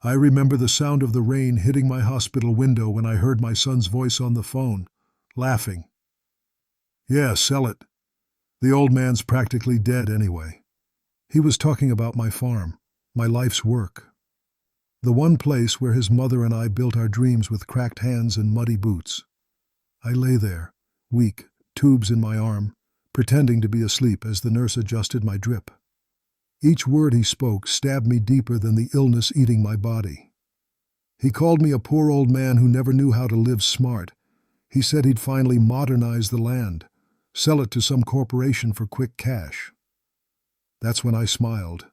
I remember the sound of the rain hitting my hospital window when I heard my son's voice on the phone, laughing. Yeah, sell it. The old man's practically dead anyway. He was talking about my farm, my life's work. The one place where his mother and I built our dreams with cracked hands and muddy boots. I lay there, weak, tubes in my arm, pretending to be asleep as the nurse adjusted my drip. Each word he spoke stabbed me deeper than the illness eating my body. He called me a poor old man who never knew how to live smart. He said he'd finally modernize the land, sell it to some corporation for quick cash. That's when I smiled,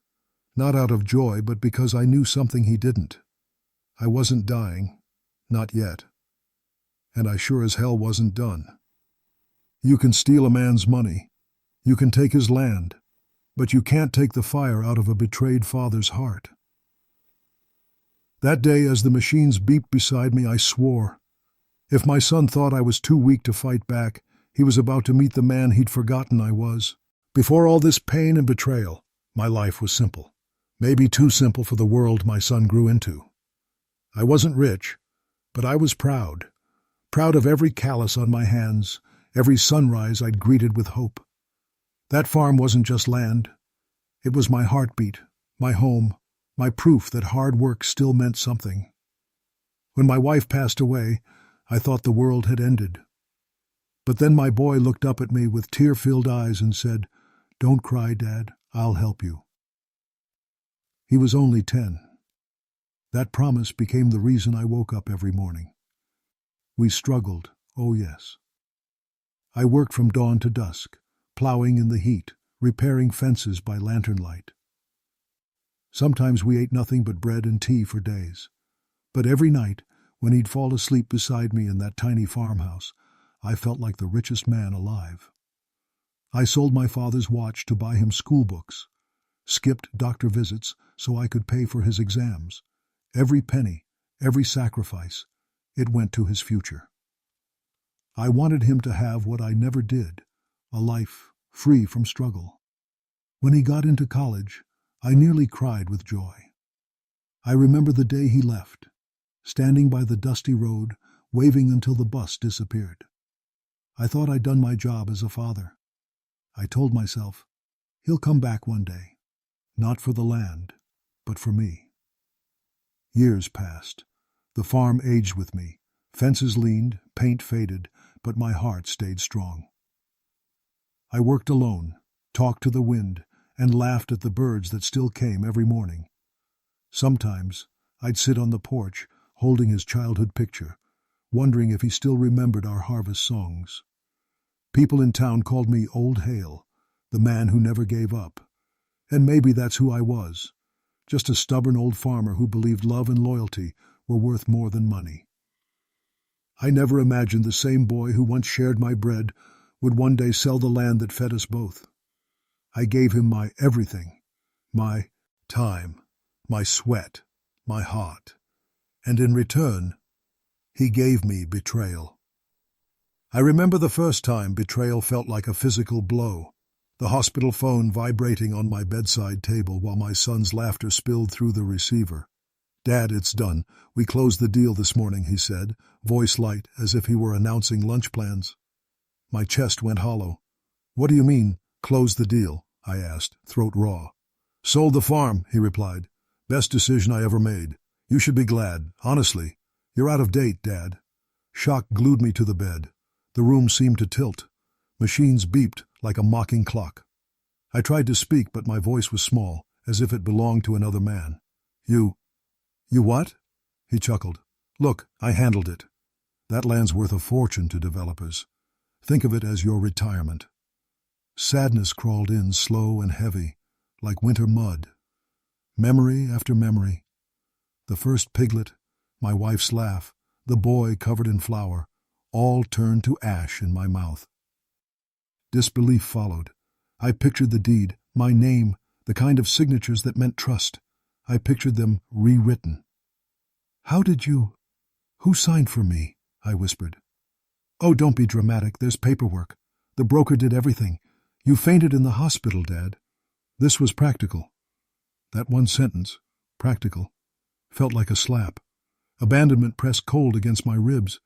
not out of joy, but because I knew something he didn't. I wasn't dying, not yet. And I sure as hell wasn't done. You can steal a man's money. You can take his land. But you can't take the fire out of a betrayed father's heart. That day, as the machines beeped beside me, I swore. If my son thought I was too weak to fight back, he was about to meet the man he'd forgotten I was. Before all this pain and betrayal, my life was simple. Maybe too simple for the world my son grew into. I wasn't rich, but I was proud. Proud of every callus on my hands, every sunrise I'd greeted with hope. That farm wasn't just land. It was my heartbeat, my home, my proof that hard work still meant something. When my wife passed away, I thought the world had ended. But then my boy looked up at me with tear-filled eyes and said, "Don't cry, Dad, I'll help you." He was only 10. That promise became the reason I woke up every morning. We struggled, oh yes. I worked from dawn to dusk, plowing in the heat, repairing fences by lantern light. Sometimes we ate nothing but bread and tea for days. But every night, when he'd fall asleep beside me in that tiny farmhouse, I felt like the richest man alive. I sold my father's watch to buy him school books, skipped doctor visits so I could pay for his exams. Every penny, every sacrifice, it went to his future. I wanted him to have what I never did, a life free from struggle. When he got into college, I nearly cried with joy. I remember the day he left, standing by the dusty road, waving until the bus disappeared. I thought I'd done my job as a father. I told myself, he'll come back one day, not for the land, but for me. Years passed. The farm aged with me. Fences leaned, paint faded, but my heart stayed strong. I worked alone, talked to the wind, and laughed at the birds that still came every morning. Sometimes I'd sit on the porch, holding his childhood picture, wondering if he still remembered our harvest songs. People in town called me Old Hale, the man who never gave up. And maybe that's who I was, just a stubborn old farmer who believed love and loyalty were worth more than money. I never imagined the same boy who once shared my bread would one day sell the land that fed us both. I gave him my everything, my time, my sweat, my heart, and in return, he gave me betrayal. I remember the first time betrayal felt like a physical blow, the hospital phone vibrating on my bedside table while my son's laughter spilled through the receiver. "Dad, it's done. We closed the deal this morning," he said, voice light as if he were announcing lunch plans. My chest went hollow. "What do you mean, close the deal?" I asked, throat raw. "Sold the farm," he replied. "Best decision I ever made. You should be glad, honestly. You're out of date, Dad." Shock glued me to the bed. The room seemed to tilt. Machines beeped like a mocking clock. I tried to speak, but my voice was small, as if it belonged to another man. You what?" He chuckled. "Look, I handled it. That land's worth a fortune to developers. Think of it as your retirement." Sadness crawled in slow and heavy, like winter mud. Memory after memory. The first piglet, my wife's laugh, the boy covered in flour, all turned to ash in my mouth. Disbelief followed. I pictured the deed, my name, the kind of signatures that meant trust. I pictured them rewritten. Who signed for me?" I whispered. "Oh, don't be dramatic. There's paperwork. The broker did everything. You fainted in the hospital, Dad." This was practical. That one sentence, practical. felt like a slap. Abandonment pressed cold against my ribs.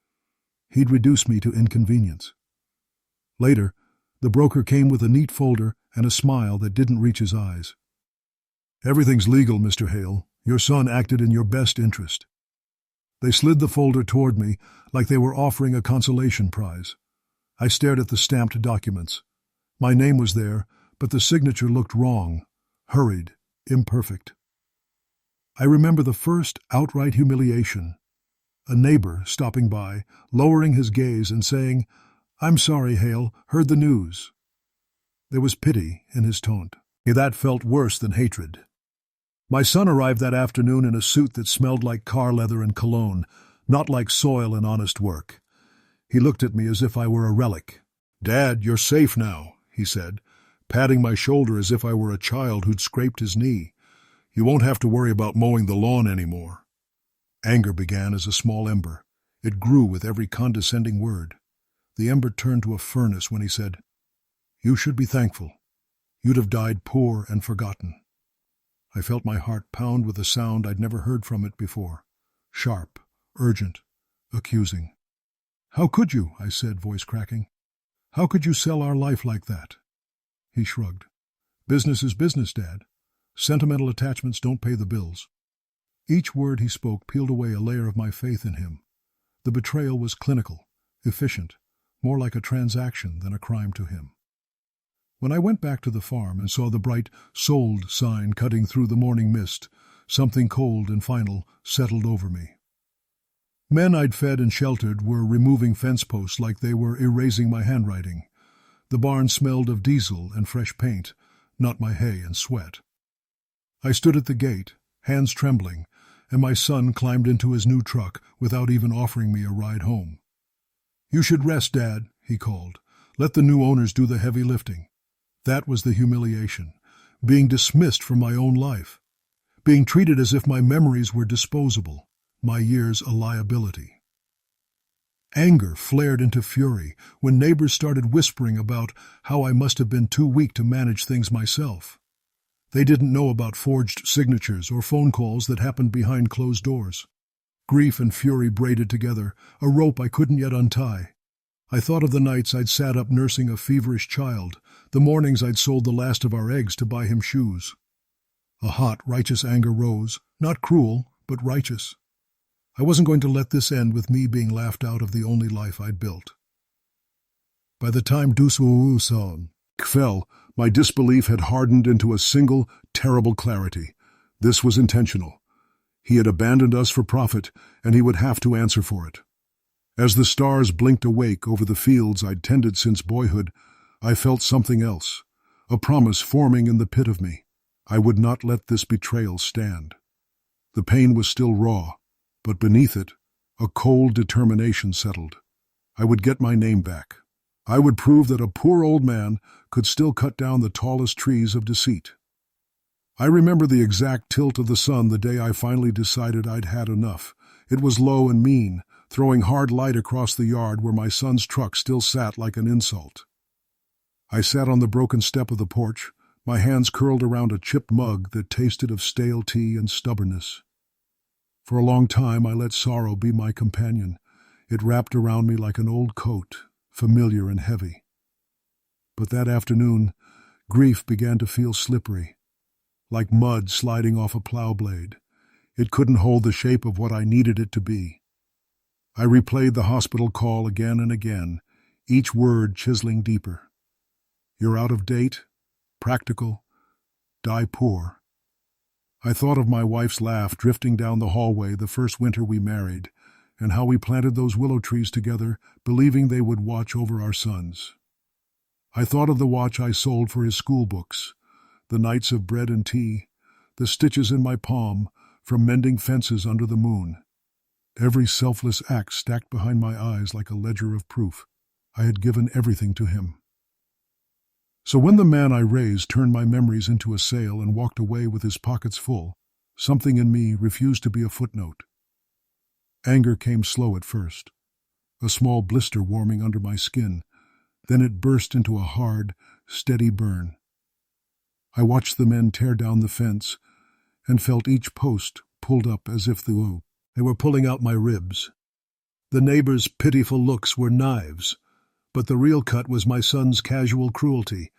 He'd reduced me to inconvenience. Later, the broker came with a neat folder and a smile that didn't reach his eyes. "Everything's legal, Mr. Hale. Your son acted in your best interest." They slid the folder toward me like they were offering a consolation prize. I stared at the stamped documents. My name was there, but the signature looked wrong, hurried, imperfect. I remember the first outright humiliation. A neighbor stopping by, lowering his gaze and saying, "I'm sorry, Hale, heard the news." There was pity in his tone. That felt worse than hatred. My son arrived that afternoon in a suit that smelled like car leather and cologne, not like soil and honest work. He looked at me as if I were a relic. "Dad, you're safe now," he said, patting my shoulder as if I were a child who'd scraped his knee. "You won't have to worry about mowing the lawn anymore." Anger began as a small ember. It grew with every condescending word. The ember turned to a furnace when he said, "You should be thankful. You'd have died poor and forgotten." I felt my heart pound with a sound I'd never heard from it before. Sharp, urgent, accusing. "How could you?" I said, voice cracking. "How could you sell our life like that?" He shrugged. "Business is business, Dad. Sentimental attachments don't pay the bills." Each word he spoke peeled away a layer of my faith in him. The betrayal was clinical, efficient, more like a transaction than a crime to him. When I went back to the farm and saw the bright "sold" sign cutting through the morning mist, something cold and final settled over me. Men I'd fed and sheltered were removing fence posts like they were erasing my handwriting. The barn smelled of diesel and fresh paint, not my hay and sweat. I stood at the gate, hands trembling, and my son climbed into his new truck without even offering me a ride home. "You should rest, Dad," he called. "Let the new owners do the heavy lifting." That was the humiliation, being dismissed from my own life, being treated as if my memories were disposable, my years a liability. Anger flared into fury when neighbors started whispering about how I must have been too weak to manage things myself. They didn't know about forged signatures or phone calls that happened behind closed doors. Grief and fury braided together, a rope I couldn't yet untie. I thought of the nights I'd sat up nursing a feverish child, the mornings I'd sold the last of our eggs to buy him shoes. A hot, righteous anger rose, not cruel, but righteous. I wasn't going to let this end with me being laughed out of the only life I'd built. By the time Dusuuson fell, my disbelief had hardened into a single, terrible clarity. This was intentional. He had abandoned us for profit, and he would have to answer for it. As the stars blinked awake over the fields I'd tended since boyhood, I felt something else, a promise forming in the pit of me. I would not let this betrayal stand. The pain was still raw, but beneath it, a cold determination settled. I would get my name back. I would prove that a poor old man could still cut down the tallest trees of deceit. I remember the exact tilt of the sun the day I finally decided I'd had enough. It was low and mean, throwing hard light across the yard where my son's truck still sat like an insult. I sat on the broken step of the porch, my hands curled around a chipped mug that tasted of stale tea and stubbornness. For a long time I let sorrow be my companion. It wrapped around me like an old coat, familiar and heavy. But that afternoon, grief began to feel slippery, like mud sliding off a plow blade. It couldn't hold the shape of what I needed it to be. I replayed the hospital call again and again, each word chiseling deeper. "You're out of date, practical, die poor." I thought of my wife's laugh drifting down the hallway the first winter we married, and how we planted those willow trees together, believing they would watch over our sons. I thought of the watch I sold for his school books, the nights of bread and tea, the stitches in my palm from mending fences under the moon. Every selfless act stacked behind my eyes like a ledger of proof. I had given everything to him. So when the man I raised turned my memories into a sale and walked away with his pockets full, something in me refused to be a footnote. Anger came slow at first, a small blister warming under my skin. Then it burst into a hard, steady burn. I watched the men tear down the fence and felt each post pulled up as if they were pulling out my ribs. The neighbors' pitiful looks were knives, but the real cut was my son's casual cruelty,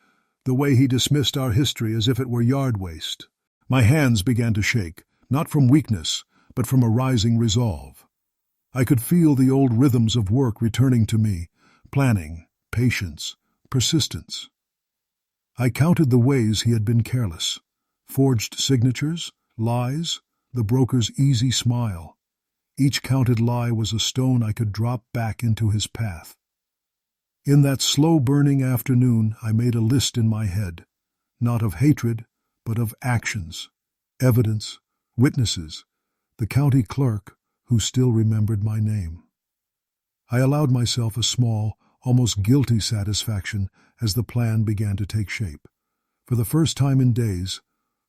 the way he dismissed our history as if it were yard waste. My hands began to shake, not from weakness, but from a rising resolve. I could feel the old rhythms of work returning to me: planning, patience, persistence. I counted the ways he had been careless: forged signatures, lies, the broker's easy smile. Each counted lie was a stone I could drop back into his path. In that slow-burning afternoon, I made a list in my head, not of hatred, but of actions, evidence, witnesses, the county clerk who still remembered my name. I allowed myself a small, almost guilty satisfaction as the plan began to take shape. For the first time in days,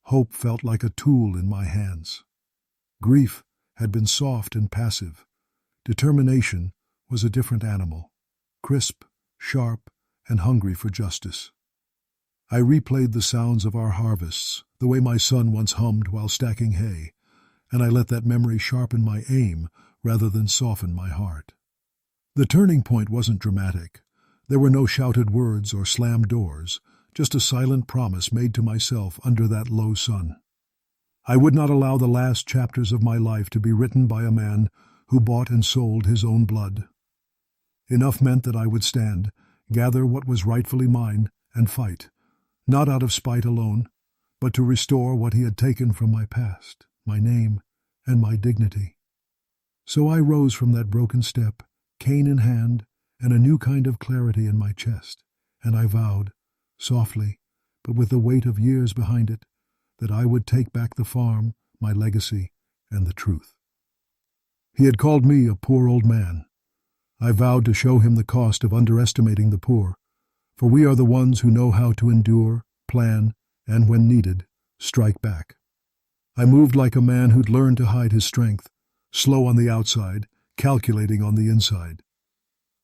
hope felt like a tool in my hands. Grief had been soft and passive. Determination was a different animal, crisp, sharp, and hungry for justice. I replayed the sounds of our harvests, the way my son once hummed while stacking hay, and I let that memory sharpen my aim rather than soften my heart. The turning point wasn't dramatic. There were no shouted words or slammed doors, just a silent promise made to myself under that low sun. I would not allow the last chapters of my life to be written by a man who bought and sold his own blood. Enough meant that I would stand, gather what was rightfully mine, and fight, not out of spite alone, but to restore what he had taken from my past, my name, and my dignity. So I rose from that broken step, cane in hand, and a new kind of clarity in my chest, and I vowed, softly, but with the weight of years behind it, that I would take back the farm, my legacy, and the truth. He had called me a poor old man. I vowed to show him the cost of underestimating the poor, for we are the ones who know how to endure, plan, and, when needed, strike back. I moved like a man who'd learned to hide his strength, slow on the outside, calculating on the inside.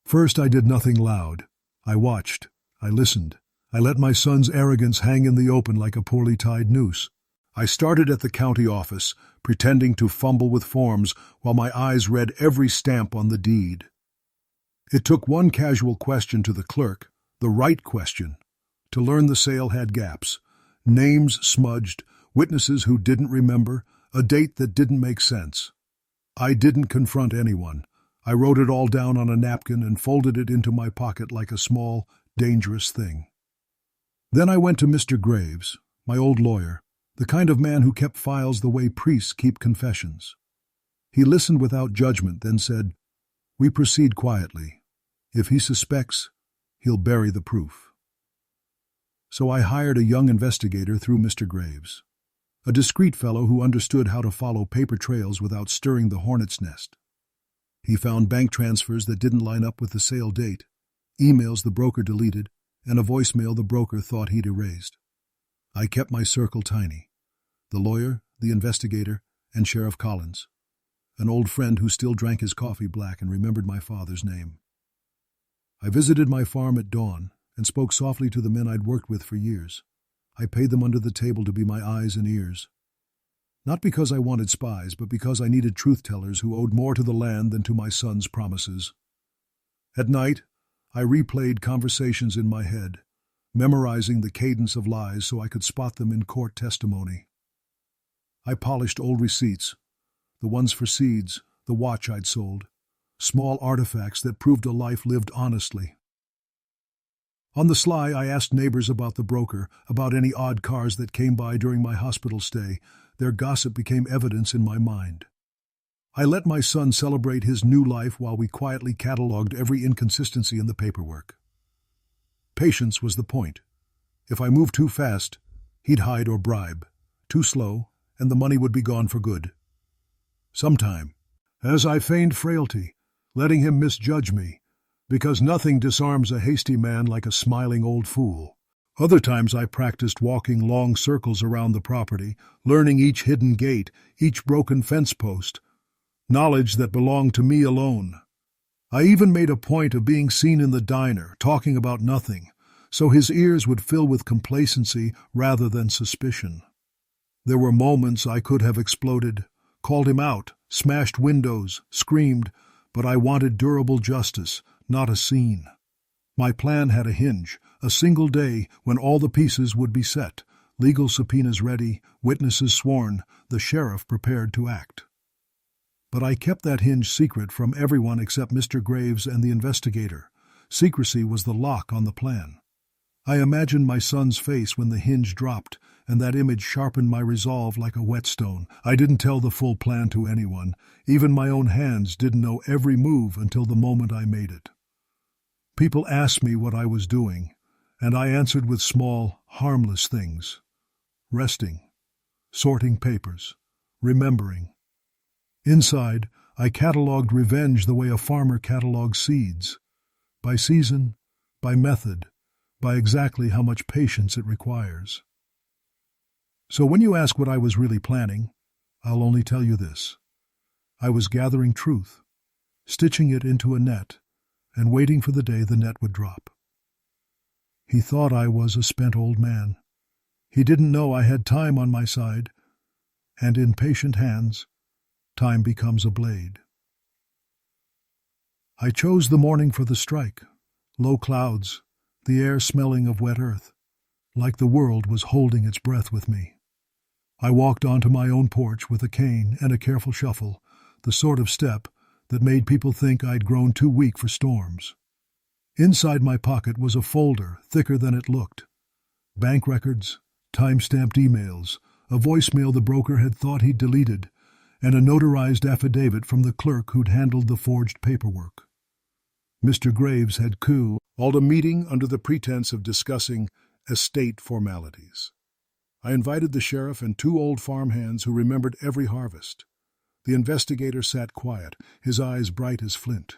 First, I did nothing loud. I watched. I listened. I let my son's arrogance hang in the open like a poorly tied noose. I started at the county office, pretending to fumble with forms while my eyes read every stamp on the deed. It took one casual question to the clerk, the right question, to learn the sale had gaps, names smudged, witnesses who didn't remember, a date that didn't make sense. I didn't confront anyone. I wrote it all down on a napkin and folded it into my pocket like a small, dangerous thing. Then I went to Mr. Graves, my old lawyer, the kind of man who kept files the way priests keep confessions. He listened without judgment, then said, "We proceed quietly. If he suspects, he'll bury the proof." So I hired a young investigator through Mr. Graves, a discreet fellow who understood how to follow paper trails without stirring the hornet's nest. He found bank transfers that didn't line up with the sale date, emails the broker deleted, and a voicemail the broker thought he'd erased. I kept my circle tiny: the lawyer, the investigator, and Sheriff Collins, an old friend who still drank his coffee black and remembered my father's name. I visited my farm at dawn and spoke softly to the men I'd worked with for years. I paid them under the table to be my eyes and ears. Not because I wanted spies, but because I needed truth-tellers who owed more to the land than to my son's promises. At night, I replayed conversations in my head, memorizing the cadence of lies so I could spot them in court testimony. I polished old receipts, the ones for seeds, the watch I'd sold, small artifacts that proved a life lived honestly. On the sly, I asked neighbors about the broker, about any odd cars that came by during my hospital stay. Their gossip became evidence in my mind. I let my son celebrate his new life while we quietly catalogued every inconsistency in the paperwork. Patience was the point. If I moved too fast, he'd hide or bribe. Too slow, and the money would be gone for good. Sometime, as I feigned frailty, letting him misjudge me, because nothing disarms a hasty man like a smiling old fool. Other times I practiced walking long circles around the property, learning each hidden gate, each broken fence post, knowledge that belonged to me alone. I even made a point of being seen in the diner, talking about nothing, so his ears would fill with complacency rather than suspicion. There were moments I could have exploded, called him out, smashed windows, screamed, but I wanted durable justice, not a scene. My plan had a hinge, a single day when all the pieces would be set, legal subpoenas ready, witnesses sworn, the sheriff prepared to act. But I kept that hinge secret from everyone except Mr. Graves and the investigator. Secrecy was the lock on the plan. I imagined my son's face when the hinge dropped, and that image sharpened my resolve like a whetstone. I didn't tell the full plan to anyone. Even my own hands didn't know every move until the moment I made it. People asked me what I was doing, and I answered with small, harmless things. Resting, sorting papers, remembering. Inside, I catalogued revenge the way a farmer catalogues seeds. By season, by method, by exactly how much patience it requires. So when you ask what I was really planning, I'll only tell you this. I was gathering truth, stitching it into a net, and waiting for the day the net would drop. He thought I was a spent old man. He didn't know I had time on my side, and in patient hands, time becomes a blade. I chose the morning for the strike, low clouds, the air smelling of wet earth, like the world was holding its breath with me. I walked onto my own porch with a cane and a careful shuffle, the sort of step that made people think I'd grown too weak for storms. Inside my pocket was a folder thicker than it looked. Bank records, time-stamped emails, a voicemail the broker had thought he'd deleted, and a notarized affidavit from the clerk who'd handled the forged paperwork. Mr. Graves had called a meeting under the pretense of discussing estate formalities. I invited the sheriff and 2 old farmhands who remembered every harvest. The investigator sat quiet, his eyes bright as flint.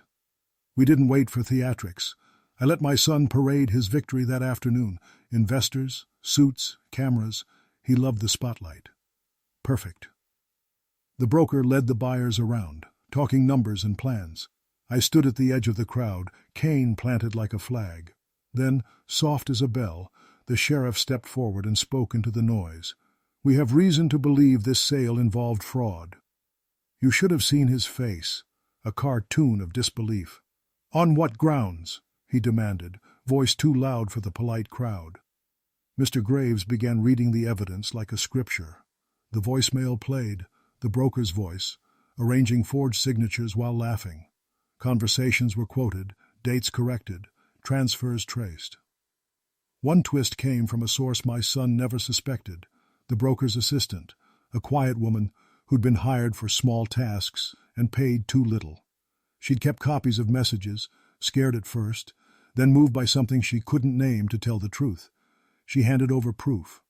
We didn't wait for theatrics. I let my son parade his victory that afternoon. Investors, suits, cameras. He loved the spotlight. Perfect. The broker led the buyers around, talking numbers and plans. I stood at the edge of the crowd, cane planted like a flag. Then, soft as a bell, the sheriff stepped forward and spoke into the noise. "We have reason to believe this sale involved fraud." You should have seen his face, a cartoon of disbelief. "On what grounds?" he demanded, voice too loud for the polite crowd. Mr. Graves began reading the evidence like a scripture. The voicemail played, the broker's voice, arranging forged signatures while laughing. Conversations were quoted, dates corrected, transfers traced. One twist came from a source my son never suspected, the broker's assistant, a quiet woman who'd been hired for small tasks and paid too little. She'd kept copies of messages, scared at first, then moved by something she couldn't name to tell the truth. She handed over proof.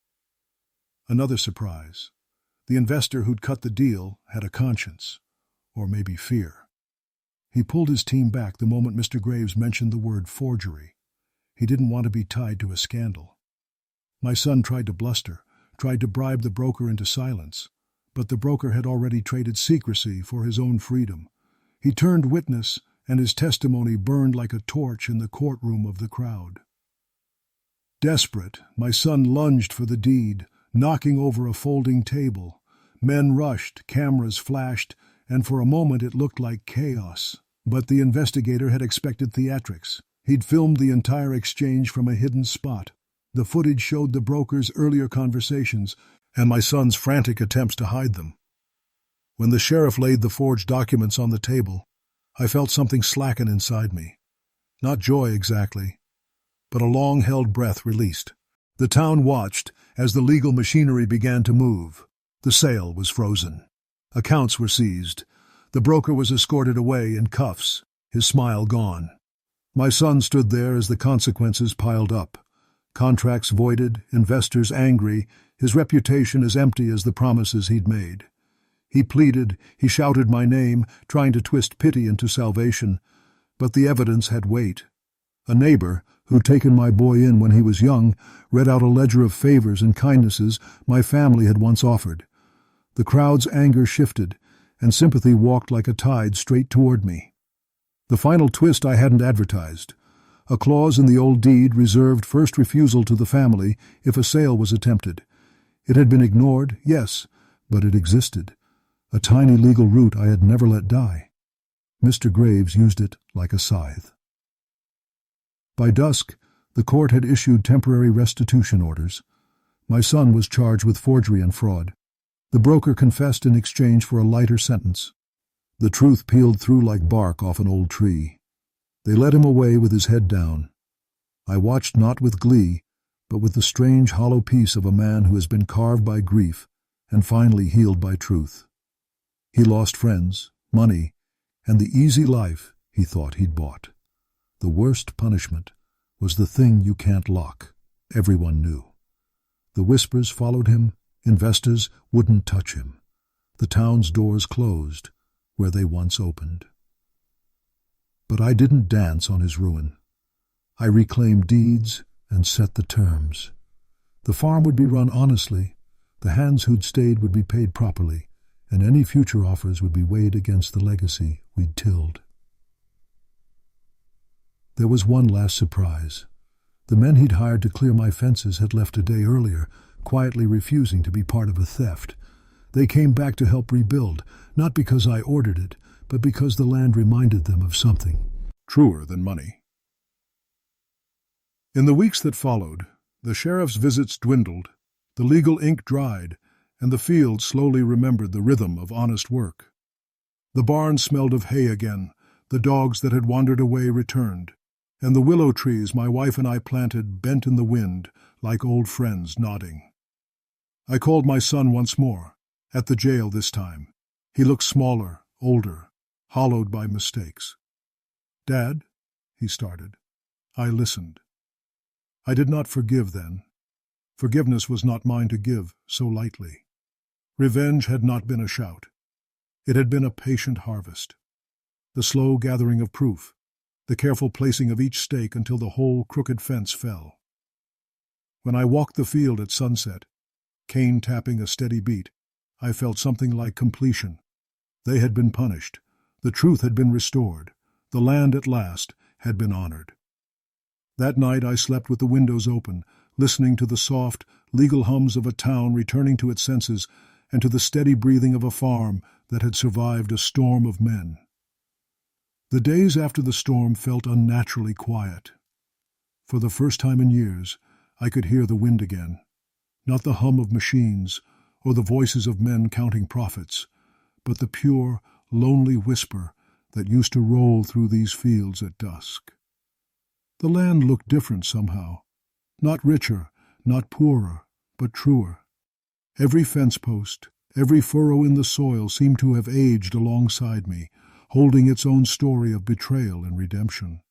Another surprise. The investor who'd cut the deal had a conscience, or maybe fear. He pulled his team back the moment Mr. Graves mentioned the word forgery. He didn't want to be tied to a scandal. My son tried to bluster, tried to bribe the broker into silence, but the broker had already traded secrecy for his own freedom. He turned witness, and his testimony burned like a torch in the courtroom of the crowd. Desperate, my son lunged for the deed, knocking over a folding table. Men rushed, cameras flashed, and for a moment it looked like chaos. But the investigator had expected theatrics. He'd filmed the entire exchange from a hidden spot. The footage showed the broker's earlier conversations and my son's frantic attempts to hide them. When the sheriff laid the forged documents on the table, I felt something slacken inside me. Not joy exactly, but a long-held breath released. The town watched as the legal machinery began to move. The sale was frozen. Accounts were seized. The broker was escorted away in cuffs, his smile gone. My son stood there as the consequences piled up. Contracts voided, investors angry, his reputation as empty as the promises he'd made. He pleaded, he shouted my name, trying to twist pity into salvation, but the evidence had weight. A neighbor, who'd taken my boy in when he was young, read out a ledger of favors and kindnesses my family had once offered. The crowd's anger shifted, and sympathy walked like a tide straight toward me. The final twist I hadn't advertised. A clause in the old deed reserved first refusal to the family if a sale was attempted. It had been ignored, yes, but it existed. a tiny legal root I had never let die. Mr. Graves used it like a scythe. By dusk, the court had issued temporary restitution orders. My son was charged with forgery and fraud. The broker confessed in exchange for a lighter sentence. The truth peeled through like bark off an old tree. They led him away with his head down. I watched not with glee, but with the strange hollow peace of a man who has been carved by grief and finally healed by truth. He lost friends, money, and the easy life he thought he'd bought. The worst punishment was the thing you can't lock, everyone knew. The whispers followed him, investors wouldn't touch him. The town's doors closed where they once opened. But I didn't dance on his ruin. I reclaimed deeds and set the terms. The farm would be run honestly, the hands who'd stayed would be paid properly, and any future offers would be weighed against the legacy we'd tilled. There was one last surprise. The men he'd hired to clear my fences had left a day earlier, quietly refusing to be part of a theft. They came back to help rebuild, not because I ordered it, but because the land reminded them of something truer than money. In the weeks that followed, the sheriff's visits dwindled, the legal ink dried, and the field slowly remembered the rhythm of honest work. The barn smelled of hay again, the dogs that had wandered away returned, and the willow trees my wife and I planted bent in the wind like old friends nodding. I called my son once more, at the jail this time. He looked smaller, older, hollowed by mistakes. "Dad," he started. I listened. I did not forgive then. Forgiveness was not mine to give so lightly. Revenge had not been a shout. It had been a patient harvest. The slow gathering of proof, the careful placing of each stake until the whole crooked fence fell. When I walked the field at sunset, cane tapping a steady beat, I felt something like completion. They had been punished. The truth had been restored. The land at last had been honored. That night I slept with the windows open, listening to the soft, legal hums of a town returning to its senses and to the steady breathing of a farm that had survived a storm of men. The days after the storm felt unnaturally quiet. For the first time in years, I could hear the wind again. Not the hum of machines or the voices of men counting profits, but the pure, lonely whisper that used to roll through these fields at dusk. The land looked different somehow. Not richer, not poorer, but truer. Every fence post, every furrow in the soil seemed to have aged alongside me, holding its own story of betrayal and redemption.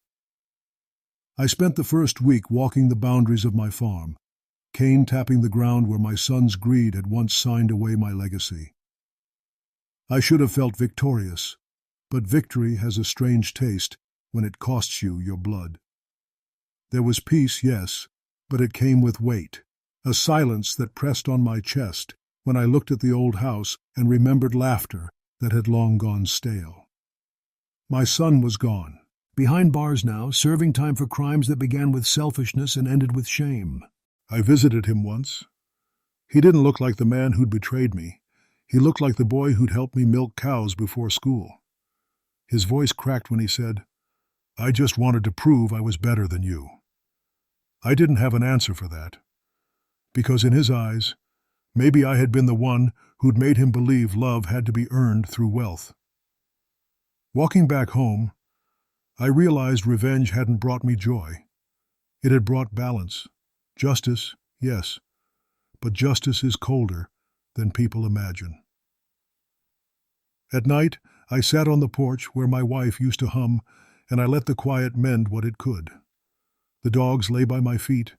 I spent the first week walking the boundaries of my farm, cane tapping the ground where my son's greed had once signed away my legacy. I should have felt victorious, but victory has a strange taste when it costs you your blood. There was peace, yes, but it came with weight, a silence that pressed on my chest when I looked at the old house and remembered laughter that had long gone stale. My son was gone, behind bars now, serving time for crimes that began with selfishness and ended with shame. I visited him once. He didn't look like the man who'd betrayed me. He looked like the boy who'd helped me milk cows before school. His voice cracked when he said, "I just wanted to prove I was better than you." I didn't have an answer for that, because in his eyes, maybe I had been the one who'd made him believe love had to be earned through wealth. Walking back home, I realized revenge hadn't brought me joy. It had brought balance. Justice, yes, but justice is colder than people imagine. At night, I sat on the porch where my wife used to hum, and I let the quiet mend what it could. The dogs lay by my feet.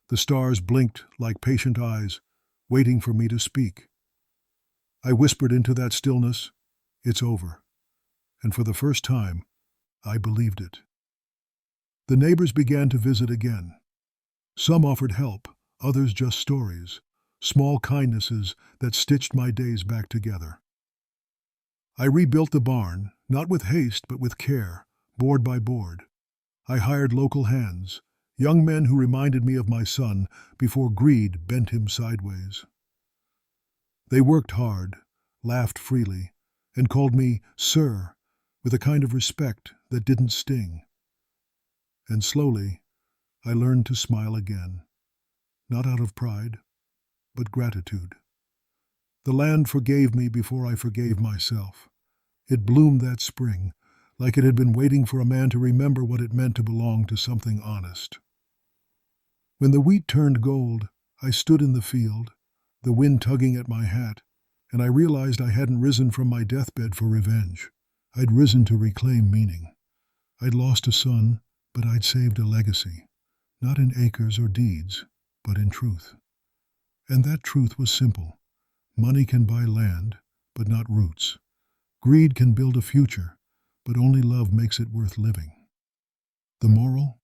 The stars blinked like patient eyes, waiting for me to speak. I whispered into that stillness, "It's over." And for the first time, I believed it. The neighbors began to visit again. Some offered help, others just stories, small kindnesses that stitched my days back together. I rebuilt the barn, not with haste but with care, board by board. I hired local hands, young men who reminded me of my son before greed bent him sideways. They worked hard, laughed freely, and called me "sir" with a kind of respect that didn't sting. And slowly, I learned to smile again, not out of pride, but gratitude. The land forgave me before I forgave myself. It bloomed that spring, like it had been waiting for a man to remember what it meant to belong to something honest. When the wheat turned gold, I stood in the field, the wind tugging at my hat, and I realized I hadn't risen from my deathbed for revenge. I'd risen to reclaim meaning. I'd lost a son, but I'd saved a legacy, not in acres or deeds, but in truth. And that truth was simple. Money can buy land, but not roots. Greed can build a future, but only love makes it worth living. The moral?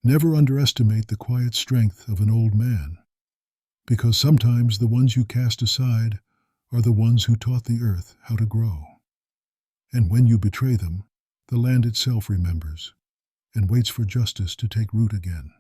Never underestimate the quiet strength of an old man, because sometimes the ones you cast aside are the ones who taught the earth how to grow. And when you betray them, the land itself remembers and waits for justice to take root again.